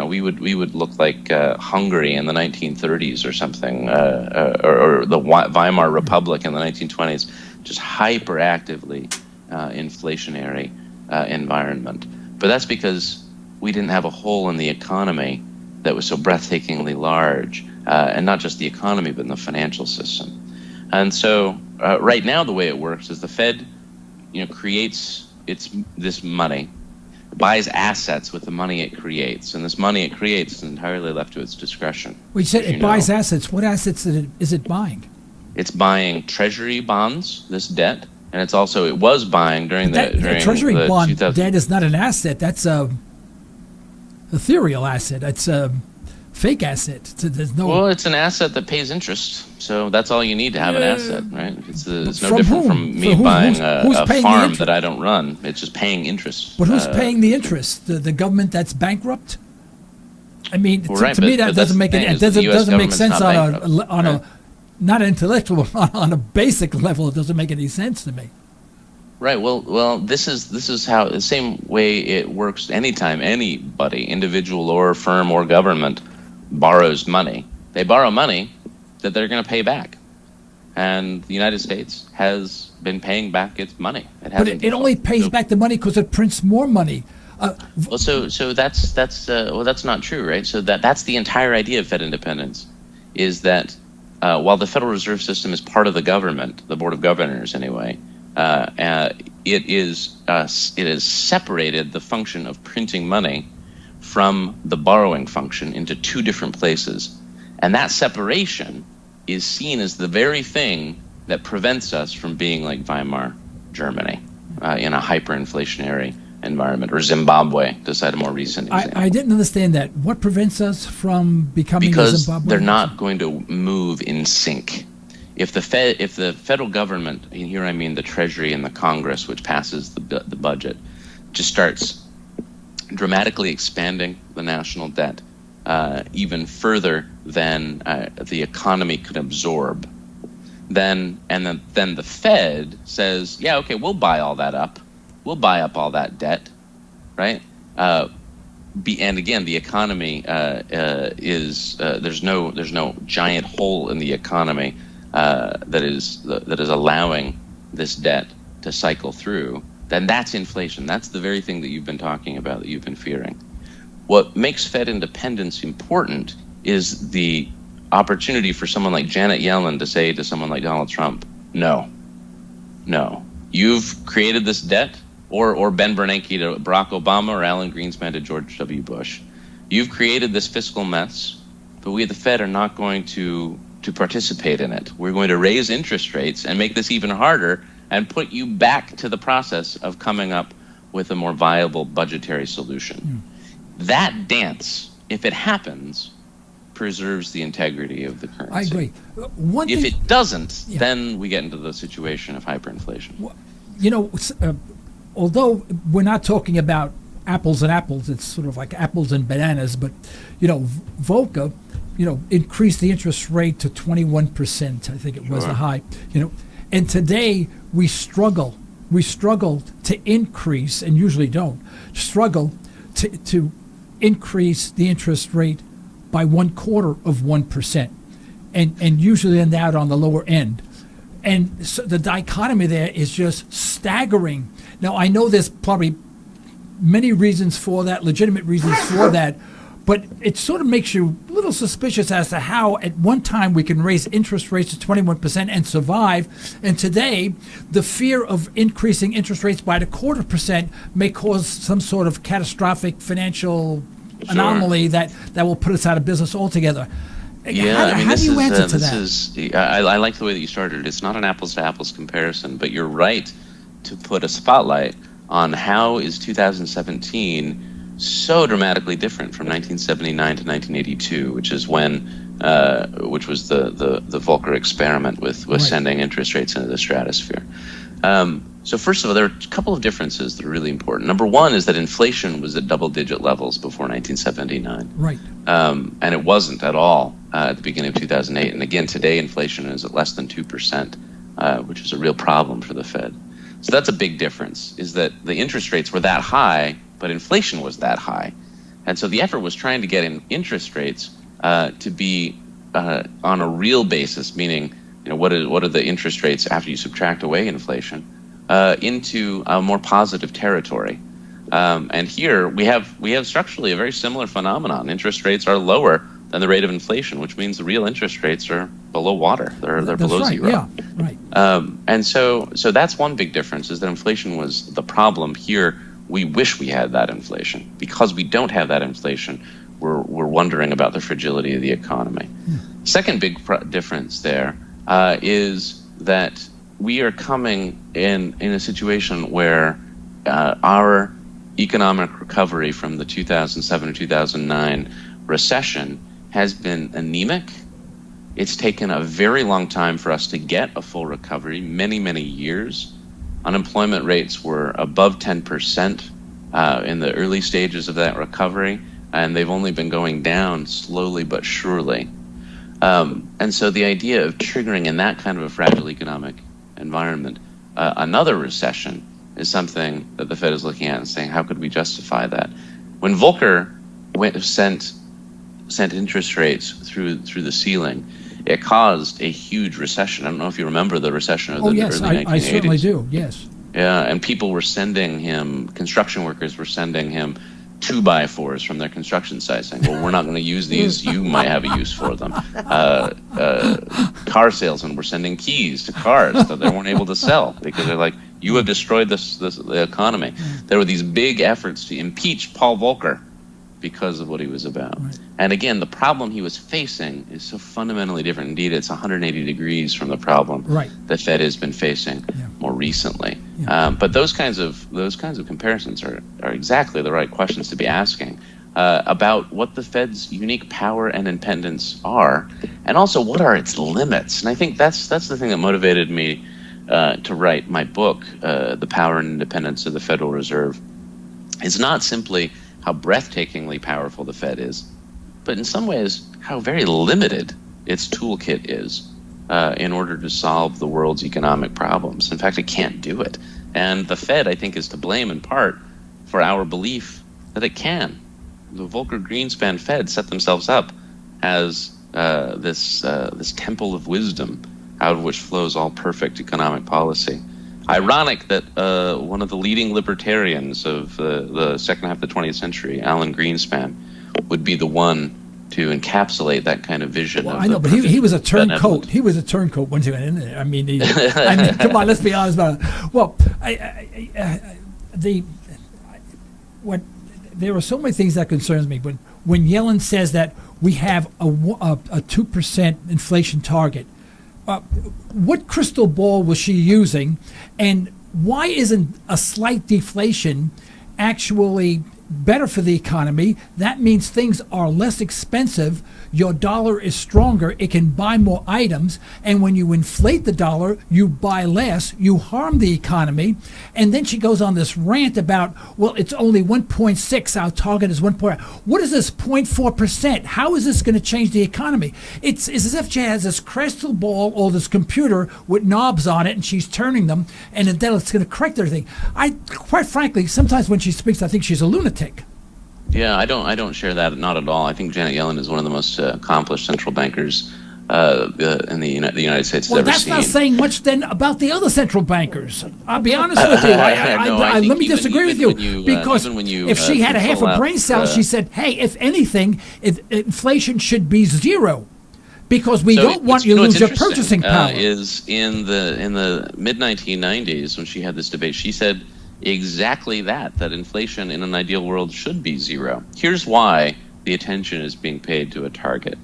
we would look like Hungary in the 1930s or something, or the Weimar Republic in the 1920s, just hyperactively inflationary environment. But that's because we didn't have a hole in the economy that was so breathtakingly large, and not just the economy, but in the financial system. And so right now the way it works is the Fed, creates this money, buys assets with the money it creates, and this money it creates is entirely left to its discretion. Well, you said it buys assets. What assets is it buying? It's buying treasury bonds, this debt, and it was buying during the treasury bond 2000. Debt is not an asset. That's a ethereal asset. It's a fake asset. Well, it's an asset that pays interest, so that's all you need to have an asset, right? It's no different from me buying a farm that I don't run. It's just paying interest. But who's paying the interest? The government that's bankrupt? I mean, to me that doesn't make it doesn't make sense on a not intellectual, on a basic level. It doesn't make any sense to me. Right. Well, this is how the same way it works. Anytime anybody, individual or firm or government, borrows money, they borrow money that they're going to pay back, and the United States has been paying back its money. But it only pays back the money because it prints more money. So that's not true, right? So that's the entire idea of Fed independence, is that while the Federal Reserve System is part of the government, the Board of Governors anyway, it is separated the function of printing money from the borrowing function into two different places. And that separation is seen as the very thing that prevents us from being like Weimar Germany in a hyperinflationary environment, or Zimbabwe, to cite a more recent example. I didn't understand that. What prevents us from becoming Zimbabwe? Because they're not going to move in sync. If the federal government, and here I mean the Treasury and the Congress, which passes the budget, just starts dramatically expanding the national debt even further than the economy could absorb, then the Fed says, yeah, okay, we'll buy all that up. We'll buy up all that debt, right? And again, the economy is there's no giant hole in the economy that is allowing this debt to cycle through. Then that's inflation. That's the very thing that you've been talking about, that you've been fearing. What makes Fed independence important is the opportunity for someone like Janet Yellen to say to someone like Donald Trump, no, you've created this debt. Or Ben Bernanke to Barack Obama, or Alan Greenspan to George W. Bush. You've created this fiscal mess, but we at the Fed are not going to participate in it. We're going to raise interest rates and make this even harder and put you back to the process of coming up with a more viable budgetary solution. That dance, if it happens, preserves the integrity of the currency. I agree. If it doesn't, then we get into the situation of hyperinflation. Although we're not talking about apples and apples, it's sort of like apples and bananas, but, Volcker, increased the interest rate to 21%, I think it was the high, and today we struggle to increase, and usually don't, struggle to increase the interest rate by 1/4 of 1%. and usually end out on the lower end. And so the dichotomy there is just staggering. Now, I know there's probably many reasons for that, legitimate reasons for that, but it sort of makes you a little suspicious as to how at one time we can raise interest rates to 21% and survive, and today the fear of increasing interest rates by 0.25% may cause some sort of catastrophic financial anomaly that will put us out of business altogether. Yeah, how do you answer to that? I like the way that you started. It's not an apples-to-apples comparison, but you're right to put a spotlight on how is 2017 so dramatically different from 1979 to 1982, which is when, which was the Volcker experiment with Right. sending interest rates into the stratosphere. So first of all, there are a couple of differences that are really important. Number one is that inflation was at double-digit levels before 1979. Right. And it wasn't at all at the beginning of 2008. And again, today inflation is at less than 2%, which is a real problem for the Fed. So that's a big difference, is that the interest rates were that high, but inflation was that high. And so the effort was trying to get interest rates to be on a real basis, meaning, what are the interest rates after you subtract away inflation, into a more positive territory. And here we have structurally a very similar phenomenon. Interest rates are lower than the rate of inflation, which means the real interest rates are below water. They're below right. zero. Yeah, right. And so that's one big difference, is that inflation was the problem. Here we wish we had that inflation. Because we don't have that inflation, we're wondering about the fragility of the economy. Second big difference there is that we are coming in a situation where our economic recovery from the 2007 to 2009 recession has been anemic. It's taken a very long time for us to get a full recovery, many, many years. Unemployment rates were above 10% in the early stages of that recovery, and they've only been going down slowly but surely. And so the idea of triggering in that kind of a fragile economic environment another recession is something that the Fed is looking at and saying, how could we justify that? When Volcker sent interest rates through the ceiling, it caused a huge recession. I don't know if you remember the recession of the yes, early 1980s. I certainly do, yes. Yeah, and people were sending him, construction workers were sending him 2x4s from their construction sites, saying, well, we're not going to use these, you might have a use for them. Car salesmen were sending keys to cars that they weren't able to sell because they're like, you have destroyed the economy. There were these big efforts to impeach Paul Volcker because of what he was about. Right. And again, the problem he was facing is so fundamentally different. Indeed, it's 180 degrees from the problem the Fed has been facing more recently. Yeah. But those kinds of comparisons are exactly the right questions to be asking about what the Fed's unique power and independence are, and also what are its limits. And I think that's the thing that motivated me to write my book, The Power and Independence of the Federal Reserve. It's not simply how breathtakingly powerful the Fed is, but in some ways how very limited its toolkit is in order to solve the world's economic problems. In fact, it can't do it. And the Fed, I think, is to blame in part for our belief that it can. The Volcker-Greenspan Fed set themselves up as this temple of wisdom out of which flows all perfect economic policy. Ironic that one of the leading libertarians of the second half of the 20th century, Alan Greenspan, would be the one to encapsulate that kind of vision. Well, I know, but he was a turncoat. He was a turncoat once again. I mean, come on, let's be honest about it. Well, there are so many things that concerns me. But when Yellen says that we have a 2% inflation target, what crystal ball was she using, and why isn't a slight deflation actually better for the economy? That means things are less expensive. Your dollar is stronger. It can buy more items. And when you inflate the dollar, you buy less. You harm the economy. And then she goes on this rant about, well, it's only 1.6. Our target is 1. What is this 0.4%? How is this going to change the economy? It's as if she has this crystal ball or this computer with knobs on it, and she's turning them, and then it's going to correct everything. Quite frankly, sometimes when she speaks, I think she's a lunatic. Yeah, I don't share that, not at all. I think Janet Yellen is one of the most accomplished central bankers the United States has Well, ever that's seen. not saying much then about the other central bankers. I'll be honest with you. Let me disagree with you, because if she had a half a brain cell, she said, "Hey, if anything, inflation should be zero, because we don't want you to lose your purchasing power." Is in the mid 1990s when she had this debate, she said exactly that inflation in an ideal world should be zero. Here's why the attention is being paid to a target.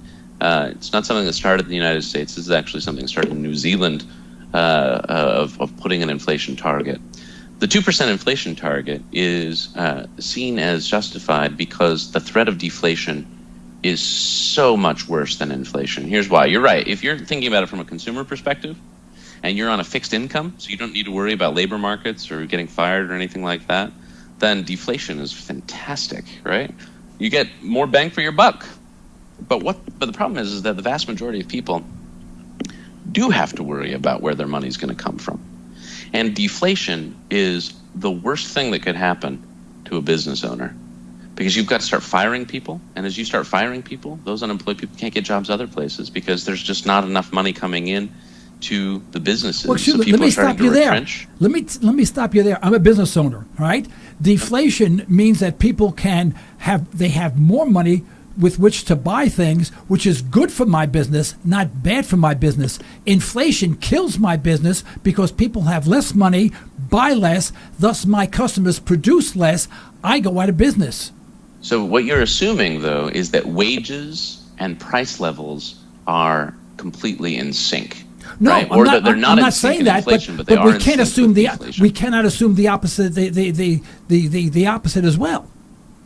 It's not something that started in the United States. This is actually something that started in New Zealand, of putting an inflation target. The 2% inflation target is seen as justified because the threat of deflation is so much worse than inflation. Here's why. You're right. If you're thinking about it from a consumer perspective, and you're on a fixed income, so you don't need to worry about labor markets or getting fired or anything like that, then deflation is fantastic, right? You get more bang for your buck. But the problem is that the vast majority of people do have to worry about where their money's going to come from. And deflation is the worst thing that could happen to a business owner, because you've got to start firing people. And as you start firing people, those unemployed people can't get jobs other places because there's just not enough money coming in to the businesses. Well, so let me stop you there. Let me stop you there. I'm a business owner, right? Deflation means that people have more money with which to buy things, which is good for my business, not bad for my business. Inflation kills my business because people have less money, buy less, thus my customers produce less. I go out of business. So what you're assuming, though, is that wages and price levels are completely in sync. No, right? I'm not saying that, but we can't assume we cannot assume the opposite. The opposite as well.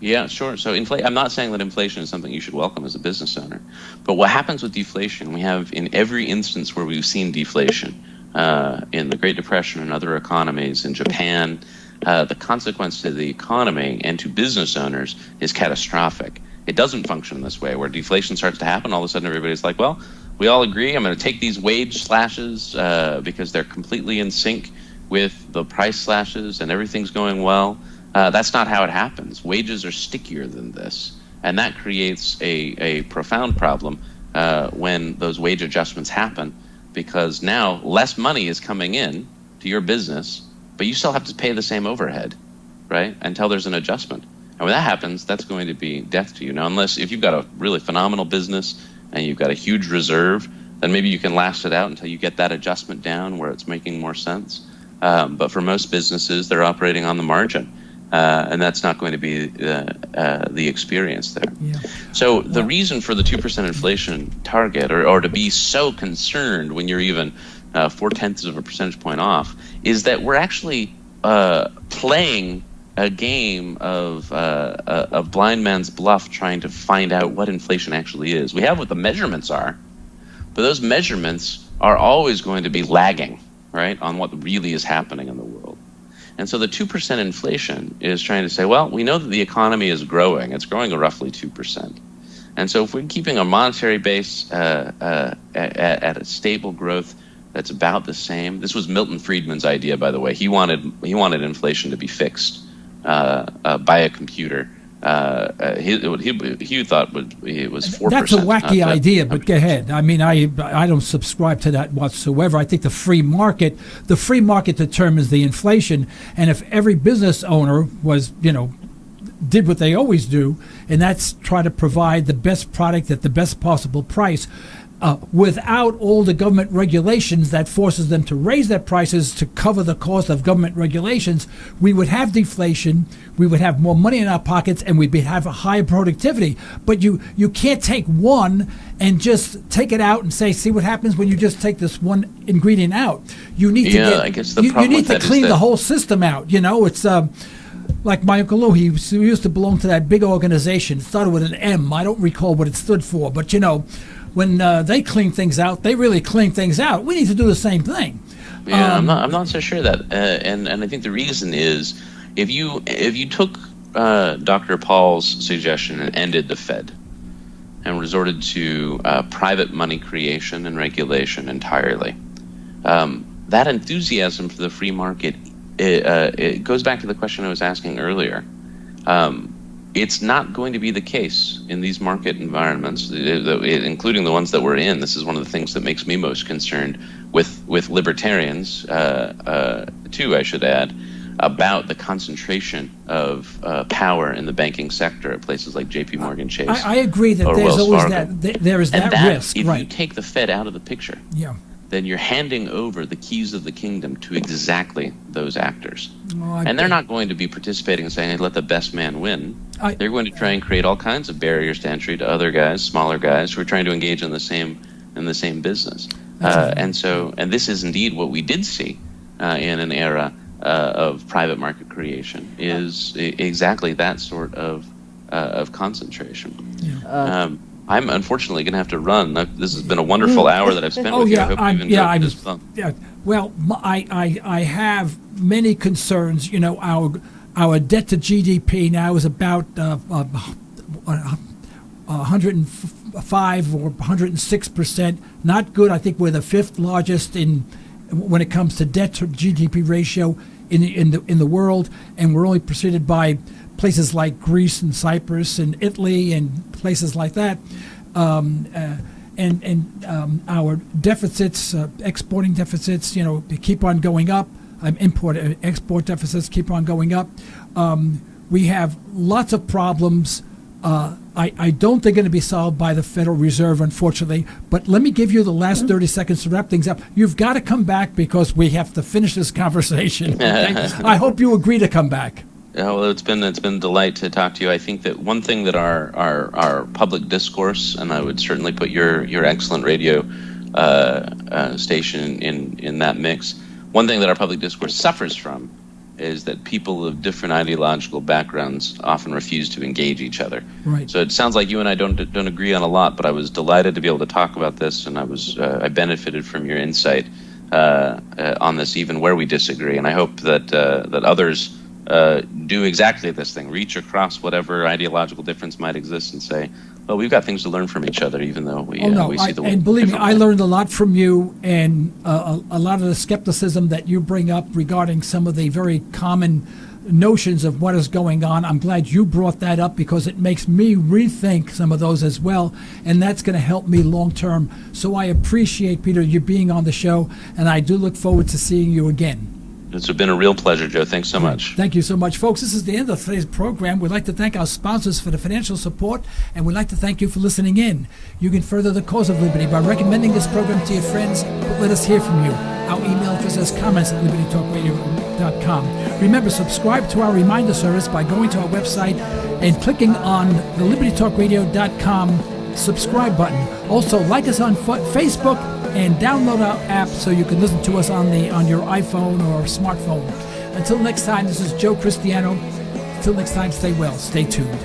Yeah, sure. So I'm not saying that inflation is something you should welcome as a business owner. But what happens with deflation, we have in every instance where we've seen deflation, in the Great Depression and other economies, in Japan, the consequence to the economy and to business owners is catastrophic. It doesn't function this way, where deflation starts to happen. All of a sudden, everybody's like, well, we all agree I'm going to take these wage slashes because they're completely in sync with the price slashes and everything's going well. That's not how it happens. Wages are stickier than this. And that creates a profound problem when those wage adjustments happen, because now less money is coming in to your business, but you still have to pay the same overhead, right, until there's an adjustment. And when that happens, that's going to be death to you. Now, unless if you've got a really phenomenal business and you've got a huge reserve, then maybe you can last it out until you get that adjustment down where it's making more sense. But for most businesses, they're operating on the margin. And that's not going to be the experience there. Yeah. So the reason for the 2% inflation target, or to be so concerned when you're even 0.4 of a percentage point off, is that we're actually playing a game of blind man's bluff, trying to find out what inflation actually is. We have what the measurements are, but those measurements are always going to be lagging, right, on what really is happening in the world. And so the 2% inflation is trying to say, well, we know that the economy is growing. It's growing at roughly 2%. And so if we're keeping a monetary base at a stable growth that's about the same. This was Milton Friedman's idea, by the way. He wanted inflation to be fixed by a computer. He thought it was 4%. That's a wacky idea, but go ahead. I mean, I don't subscribe to that whatsoever. I think the free market determines the inflation, and if every business owner was, did what they always do, and that's try to provide the best product at the best possible price, without all the government regulations that forces them to raise their prices to cover the cost of government regulations, we would have deflation, we would have more money in our pockets, and we'd have a higher productivity. But you can't take one and just take it out and say, see what happens when you just take this one ingredient out. You need to clean the whole system out. It's like my Uncle Lou, he used to belong to that big organization. It started with an M. I don't recall what it stood for, but when they clean things out, they really clean things out. We need to do the same thing. Yeah, I'm not so sure that, and I think the reason is if you took Dr. Paul's suggestion and ended the Fed and resorted to private money creation and regulation entirely, that enthusiasm for the free market it goes back to the question I was asking earlier. It's not going to be the case in these market environments, including the ones that we're in. This is one of the things that makes me most concerned with libertarians, too, I should add, about the concentration of power in the banking sector at places like J.P. Morgan Chase. I agree that there's Wells always Fargo. there is that risk. If right. you take the Fed out of the picture, then you're handing over the keys of the kingdom to exactly those actors. And they're not going to be participating and saying, hey, let the best man win. They're going to try and create all kinds of barriers to entry to other guys, smaller guys, who are trying to engage in the same business. And this is indeed what we did see in an era of private market creation, is exactly that sort of concentration. I'm unfortunately going to have to run. This has been a wonderful hour that I've spent with you. I hope you've enjoyed this fun. Well, I have many concerns. You know, our debt to GDP now is about 105 or 106%. Not good. I think we're the fifth largest when it comes to debt to GDP ratio in the world, and we're only preceded by places like Greece and Cyprus and Italy and places like that. Our deficits, exporting deficits, they keep on going up. Export deficits keep on going up. We have lots of problems. I don't think they're going to be solved by the Federal Reserve, unfortunately. But let me give you the last 30 seconds to wrap things up. You've got to come back because we have to finish this conversation. Okay? I hope you agree to come back. Well, it's been a delight to talk to you. I think that one thing that our public discourse, and I would certainly put your excellent radio station in that mix. One thing that our public discourse suffers from is that people of different ideological backgrounds often refuse to engage each other. Right. So it sounds like you and I don't agree on a lot, but I was delighted to be able to talk about this, and I benefited from your insight on this, even where we disagree. And I hope that others do exactly this thing, reach across whatever ideological difference might exist and say, well, we've got things to learn from each other, even though we see the world. And believe me, I learned a lot from you, and a lot of the skepticism that you bring up regarding some of the very common notions of what is going on. I'm glad you brought that up because it makes me rethink some of those as well, and that's going to help me long term. So I appreciate, Peter, you being on the show, and I do look forward to seeing you again. It's been a real pleasure, Joe. Thanks so much. Thank you so much, folks. This is the end of today's program. We'd like to thank our sponsors for the financial support, and we'd like to thank you for listening in. You can further the cause of liberty by recommending this program to your friends, but let us hear from you. Our email address is comments@libertytalkradio.com. Remember, subscribe to our reminder service by going to our website and clicking on the libertytalkradio.com subscribe button. Also, like us on Facebook and download our app so you can listen to us on your iPhone or smartphone. Until next time, this is Joe Cristiano. Until next time, stay well, stay tuned.